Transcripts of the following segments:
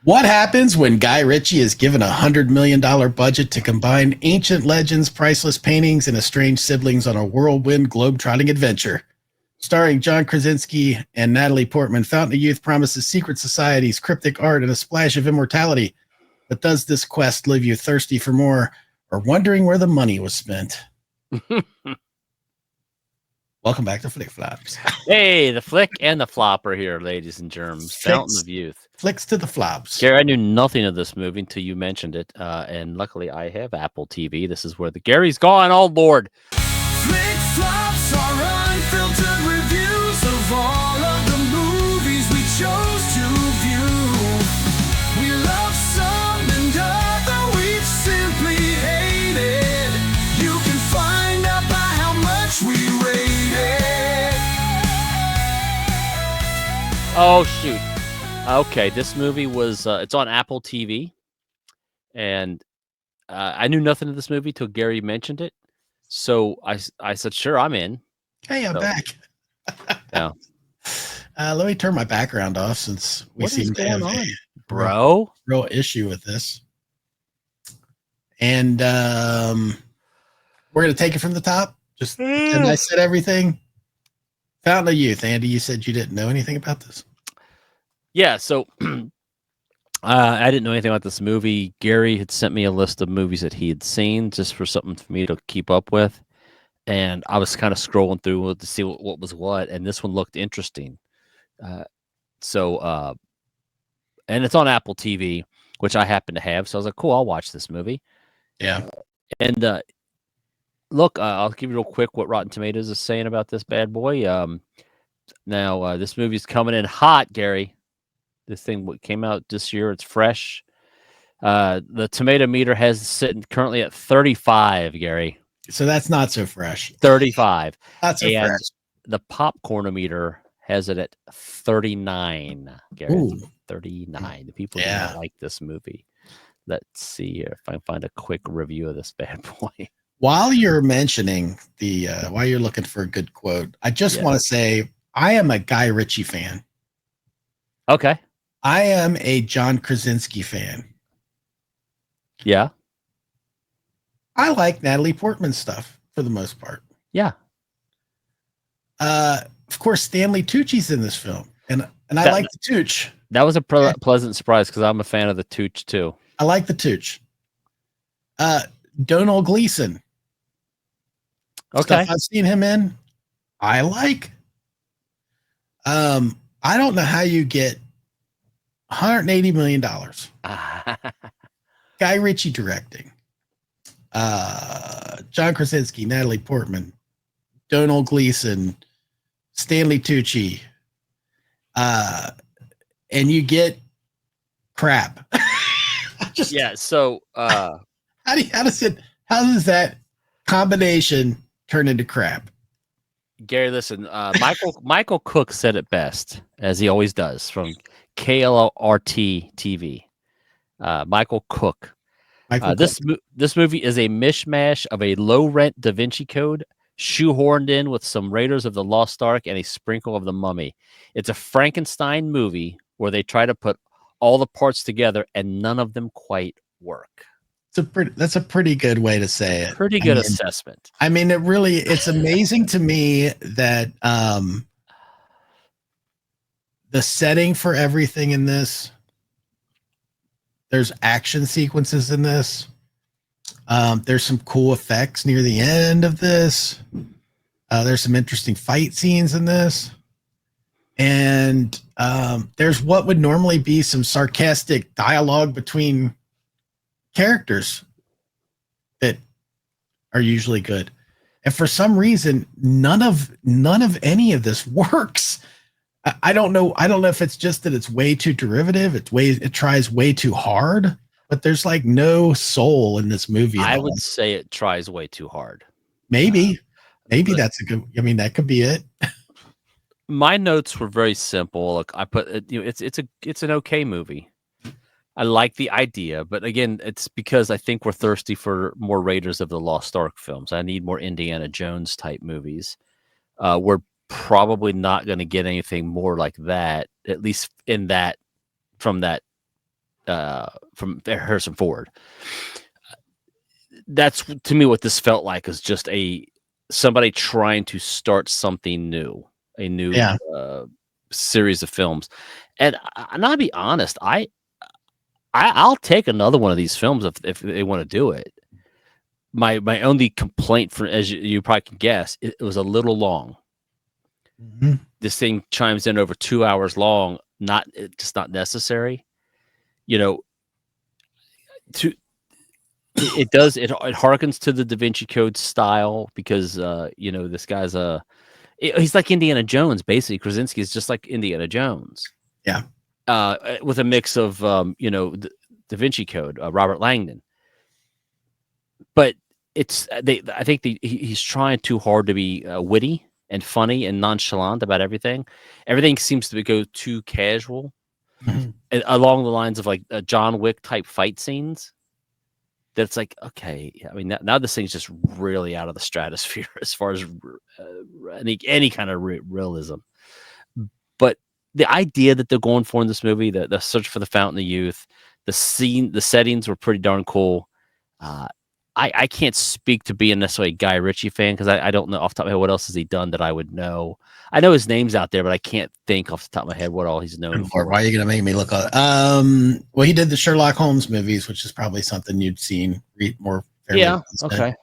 What happens when Guy Ritchie is given $100 million budget to combine ancient legends, priceless paintings, and estranged siblings on a whirlwind globe-trotting adventure? Starring John Krasinski and Natalie Portman, Fountain of Youth promises secret societies, cryptic art, and a splash of immortality. But does this quest leave you thirsty for more or wondering where the money was spent? Welcome back to Flick Flops. Hey, the flick and the flopper here, ladies and germs. Fountain of Youth. Flicks to the flops. Gary, I knew nothing of this movie until you mentioned it. And luckily I have Apple TV. This is where the Gary's gone. Oh, Lord. Flick Flops are unfiltered reviews of all of the movies we chose to view. We love some and other we've simply hated. You can find out by how much we rate it. Oh, shoot. Okay, this movie was, it's on Apple TV. And I knew nothing of this movie till Gary mentioned it. So I said, sure, I'm in. Hey, I'm back. Yeah. Let me turn my background off since we seem to have a real issue with this. And we're going to take it from the top. Just and I said everything. Fountain of Youth. Andy, you said you didn't know anything about this. Yeah, so I didn't know anything about this movie. Gary had sent me a list of movies that he had seen just for something for me to keep up with. And I was kind of scrolling through to see what was what. And this one looked interesting. And it's on Apple TV, which I happen to have. So I was like, cool, I'll watch this movie. Yeah. And look, I'll give you real quick what Rotten Tomatoes is saying about this bad boy. Now, this movie's coming in hot, Gary. This thing came out this year. It's fresh. The tomato meter has sitting currently at 35, Gary. So that's not so fresh. 35. Not so fresh. The popcorn meter has it at 39, Gary. Ooh. 39. The people do not like this movie. Let's see here if I can find a quick review of this bad boy. While you're mentioning while you're looking for a good quote, I just want to say I am a Guy Ritchie fan. Okay. I am a John Krasinski fan. Yeah. I like Natalie Portman stuff for the most part. Yeah. Of course, Stanley Tucci's in this film, and I like the Tucci. That was a pleasant surprise because I'm a fan of the Tucci too. I like the Tucci. Donald Gleason. Okay. Stuff I've seen him in, I like. I don't know how you get $180 million. Guy Ritchie directing. John Krasinski, Natalie Portman, Donald Gleason, Stanley Tucci. And you get crap. So how does that combination turn into crap? Gary, listen, Michael Cook said it best, as he always does, from KLRT TV. Michael Cook. This movie is a mishmash of a low-rent Da Vinci Code, shoehorned in with some Raiders of the Lost Ark and a sprinkle of The Mummy. It's a Frankenstein movie where they try to put all the parts together and none of them quite work. That's a pretty good way to say it. Pretty good assessment. I mean, it's amazing to me that the setting for everything in this, there's action sequences in this. There's some cool effects near the end of this. There's some interesting fight scenes in this. And there's what would normally be some sarcastic dialogue between characters that are usually good. And for some reason, none of any of this works. I don't know if it's just that it's way too derivative. It tries way too hard, but there's like no soul in this movie. I would say it tries way too hard. Maybe that's a good. I mean, that could be it. My notes were very simple. Look, I put it's an okay movie. I like the idea, but again, it's because I think we're thirsty for more Raiders of the Lost Ark films. I need more Indiana Jones type movies. We're probably not going to get anything more like that, at least from that from Harrison Ford. That's to me what this felt like, is just somebody trying to start something new, a new series of films. And I'll be honest, I'll take another one of these films if they want to do it. My only complaint, for as you probably can guess, it was a little long. Mm-hmm. This thing chimes in over 2 hours long. Just not necessary. You know, it harkens to the Da Vinci Code style, because this guy's he's like Indiana Jones, basically. Krasinski is just like Indiana Jones. Yeah. With a mix of Da Vinci Code, Robert Langdon. But I think he's trying too hard to be witty and funny and nonchalant about everything. Everything seems to go too casual, along the lines of like John Wick type fight scenes. That's like, okay, I mean, now this thing's just really out of the stratosphere as far as any kind of realism. But the idea that they're going for in this movie, the search for the Fountain of Youth, the settings were pretty darn cool. I can't speak to being necessarily a Guy Ritchie fan, because I don't know off the top of my head what else has he done that I would know. I know his name's out there, but I can't think off the top of my head what all he's known for. Why are you going to make me look up? Well, he did the Sherlock Holmes movies, which is probably something you'd seen more. Yeah. Okay.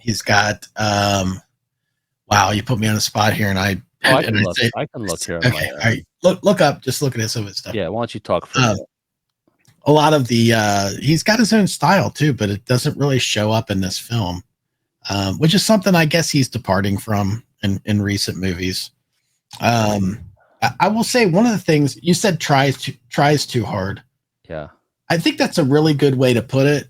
He's got. Wow, you put me on a spot here, and I can look here. Okay, all right. Look up. Just looking at some of his stuff. Yeah. Why don't you talk for a minute? A lot of he's got his own style too, but it doesn't really show up in this film, which is something I guess he's departing from in recent movies. I will say one of the things you said, tries too hard. Yeah. I think that's a really good way to put it.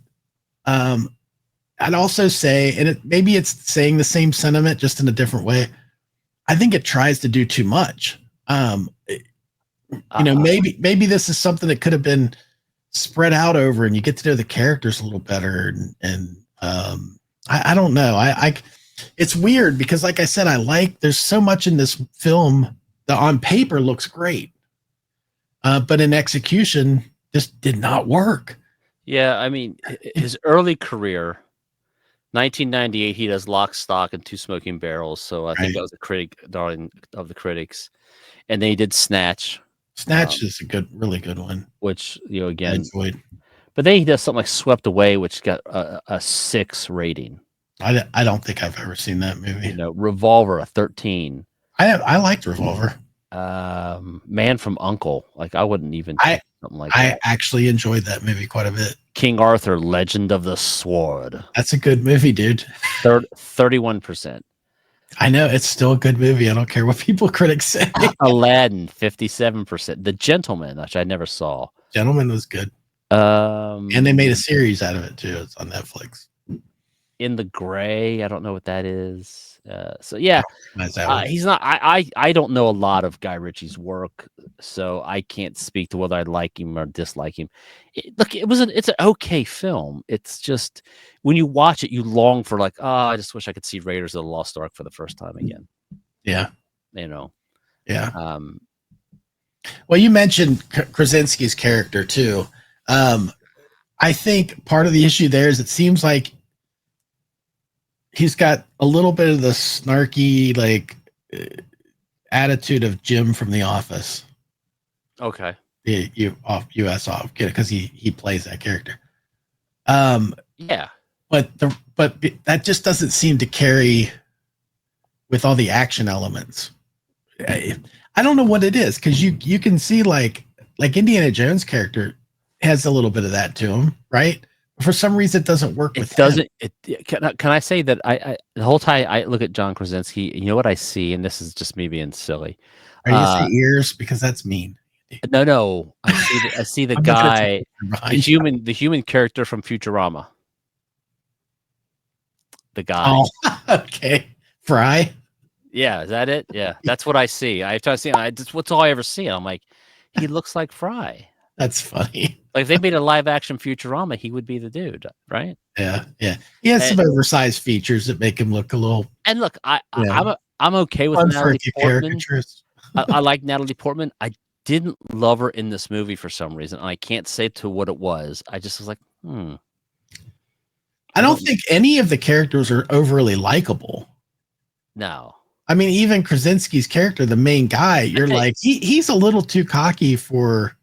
I'd also say, and maybe it's saying the same sentiment just in a different way. I think it tries to do too much. Maybe this is something that could have been spread out over, and you get to know the characters a little better. And I don't know. It's weird because, like I said, there's so much in this film that on paper looks great, but in execution just did not work. Yeah, I mean, his early career, 1998, he does Lock, Stock, and Two Smoking Barrels. So I think that was a darling of the critics. And then he did Snatch. Snatch is a really good one. Which, again, but then he does something like Swept Away, which got a 6 rating. I don't think I've ever seen that movie. Revolver, a 13. I liked Revolver. Man from U.N.C.L.E. Like, I wouldn't even something like that. I actually enjoyed that movie quite a bit. King Arthur, Legend of the Sword. That's a good movie, dude. 31%. I know, it's still a good movie. I don't care what critics say. Aladdin, 57%. The Gentleman, which I never saw. Gentleman was good. And they made a series out of it too. It's on Netflix. In the Gray, I don't know what that is. So yeah, he's not. I don't know a lot of Guy Ritchie's work, so I can't speak to whether I like him or dislike him. It's an okay film. It's just when you watch it, you long for I just wish I could see Raiders of the Lost Ark for the first time again. Yeah, Yeah. Well, you mentioned Krasinski's character too. I think part of the issue there is it seems like he's got a little bit of the snarky attitude of Jim from The Office. Okay. U.S. off, because he plays that character. Yeah. But that just doesn't seem to carry with all the action elements. I don't know what it is, because you can see like Indiana Jones' character has a little bit of that to him, right? For some reason, it doesn't work with him. Can I say that I the whole time I look at John Krasinski, you know what I see, and this is just me being silly. Are you saying ears? Because that's mean. No. I see the guy, the human character from Futurama. The guy. Oh, okay. Fry. Yeah, is that it? Yeah, that's what I see. I try to see. What's all I ever see. I'm like, he looks like Fry. That's funny. Like if they made a live action Futurama, he would be the dude, right? Yeah. He has some oversized features that make him look a little. And look, I'm okay with Natalie Portman. I like Natalie Portman. didn't love her in this movie for some reason. I can't say to what it was. I just was like, I don't think any of the characters are overly likable. No. I mean, even Krasinski's character, the main guy, you're like, he's a little too cocky for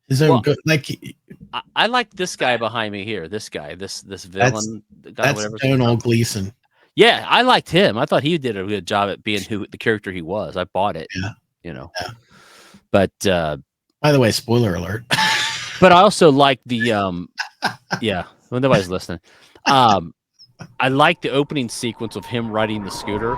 his own good. Like, I like this guy behind me here. This guy, this villain guy, that's whatever. Donald Gleason. Yeah, I liked him. I thought he did a good job at being the character he was. I bought it. Yeah. Yeah. But by the way, spoiler alert. But I also like the yeah, when nobody's listening. I like the opening sequence of him riding the scooter.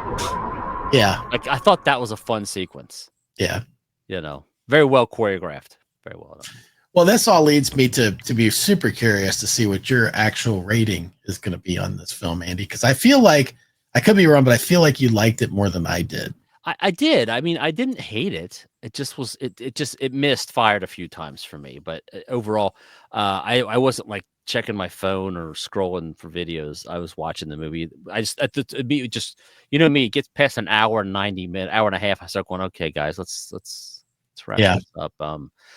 Yeah. Like I thought that was a fun sequence. Yeah. Very well choreographed. Very well done. Well, this all leads me to be super curious to see what your actual rating is going to be on this film, Andy, because I feel like I could be wrong, but I feel like you liked it more than I did. I did. I mean, I didn't hate it. It just was. It missed fired a few times for me. But overall, I wasn't like checking my phone or scrolling for videos. I was watching the movie. It'd be just me. It gets past an hour and 90 minutes, hour and a half. I start going, okay, guys, let's wrap this up.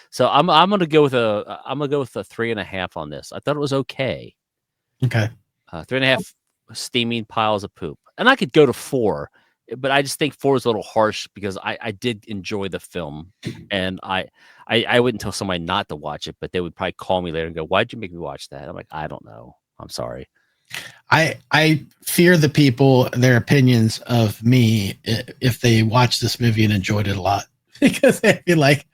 So I'm gonna go with a 3.5 on this. I thought it was okay. Okay. 3.5 steaming piles of poop, and I could go to 4. But I just think 4 is a little harsh because I did enjoy the film, and I wouldn't tell somebody not to watch it, but they would probably call me later and go, "Why'd you make me watch that?" I'm like, I don't know. I'm sorry. I fear the people, their opinions of me, if they watch this movie and enjoyed it a lot, because they'd be like,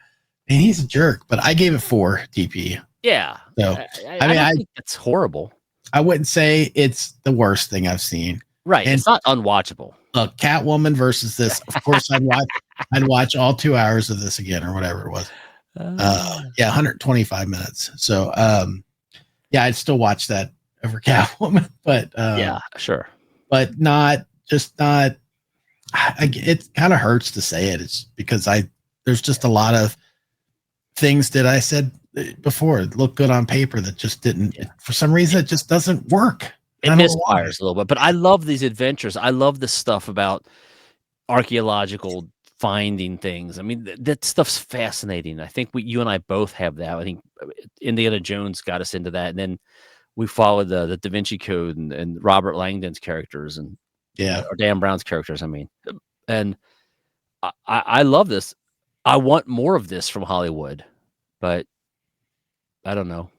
"Man, he's a jerk." But I gave it 4 DP. Yeah. So I think it's horrible. I wouldn't say it's the worst thing I've seen. Right. And it's not unwatchable. Look, Catwoman versus this. Of course, I'd watch all 2 hours of this again or whatever it was. 125 minutes. So, I'd still watch that over Catwoman. But yeah, sure. But it kind of hurts to say it. It's because there's just a lot of things that I said before look good on paper that just didn't. For some reason, it just doesn't work. It misfires a little bit, but I love these adventures. I love the stuff about archaeological finding things. I mean, that stuff's fascinating. I think you and I both have that. I think Indiana Jones got us into that, and then we followed the Da Vinci Code and Robert Langdon's characters and or Dan Brown's characters. I mean, and I love this. I want more of this from Hollywood, but I don't know.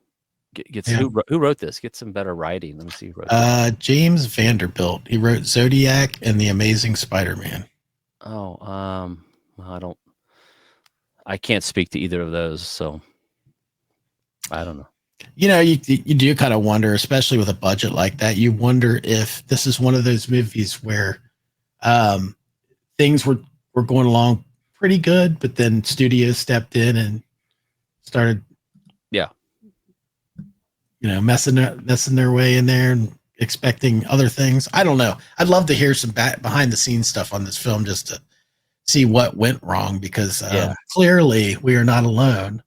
Who wrote this? Get some better writing. Let me see who wrote this. James Vanderbilt. He wrote Zodiac and The Amazing Spider-Man. Oh, I can't speak to either of those, so I don't know. You do kind of wonder, especially with a budget like that, you wonder if this is one of those movies where things were going along pretty good, but then studios stepped in and started messing their way in there and expecting other things. I don't know. I'd love to hear some behind the scenes stuff on this film just to see what went wrong, because clearly we are not alone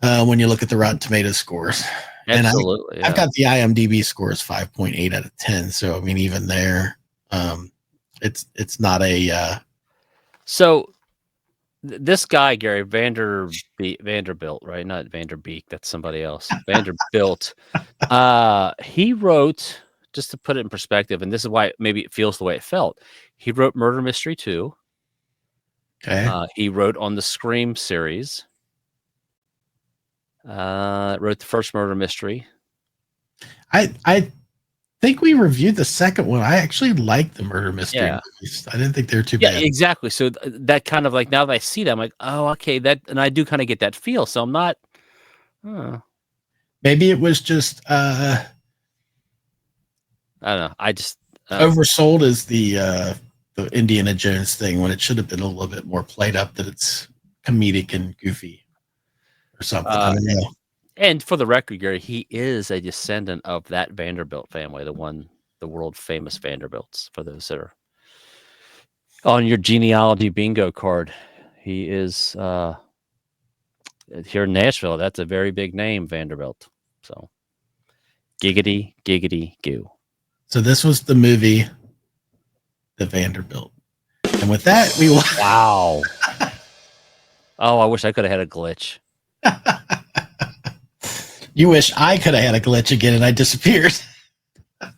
when you look at the Rotten Tomatoes scores. Absolutely. And I've got the IMDb scores 5.8 out of 10. So, I mean, even there, it's not a... So this guy, Gary Vanderbilt, right? Not Vanderbeek. That's somebody else. Vanderbilt. He wrote, just to put it in perspective, and this is why maybe it feels the way it felt. He wrote Murder Mystery 2. Okay. He wrote on the Scream series. Wrote the first Murder Mystery. I think we reviewed the second one. I actually liked the Murder Mystery movies. I didn't think they were too bad. Yeah, exactly. So that kind of like, now that I see that, I'm like, oh, okay, and I do kind of get that feel. So I'm not. Maybe it was just I don't know. I just oversold as the Indiana Jones thing, when it should have been a little bit more played up that it's comedic and goofy or something. I don't know. And for the record, Gary, he is a descendant of that Vanderbilt family, the world famous Vanderbilts, for those that are on your genealogy bingo card. He is here in Nashville. That's a very big name, Vanderbilt. So giggity, giggity, goo. So this was the movie, The Vanderbilt. And with that, we will... Wow. Oh, I wish I could have had a glitch. You wish I could have had a glitch again and I disappeared. All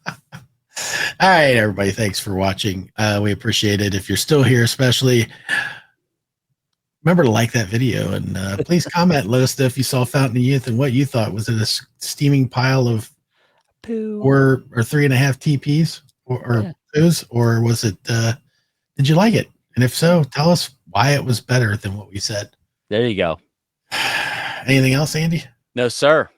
right, everybody. Thanks for watching. We appreciate it. If you're still here, especially, remember to like that video and please comment. Let us know if you saw Fountain of Youth and what you thought. Was it a steaming pile of Poo. or 3.5 TPs or poos, or was it? Did you like it? And if so, tell us why it was better than what we said. There you go. Anything else, Andy? No, sir.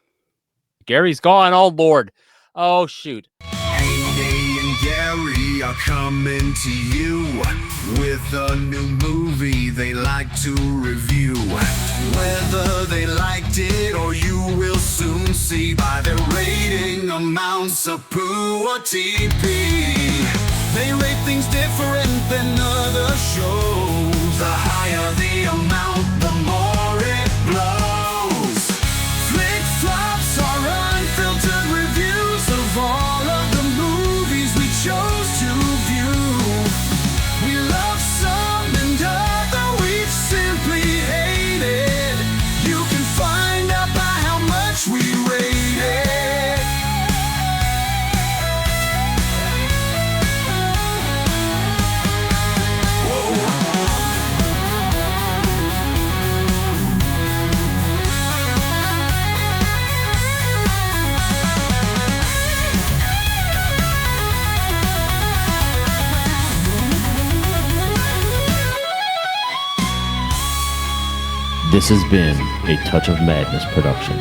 Gary's gone. Oh, Lord. Oh, shoot. Andy and Gary are coming to you with a new movie they like to review. Whether they liked it or you will soon see by their rating amounts of poo or TP. They rate things different than other shows. The higher the amount, the more it blows. Flick flops are unfiltered reviews of all of the movies we chose to view. We love some and other we've simply hated. You can find out by how much we rate it. This has been a Touch of Madness production,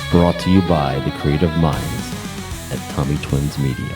brought to you by the creative minds at Tommy Twins Media.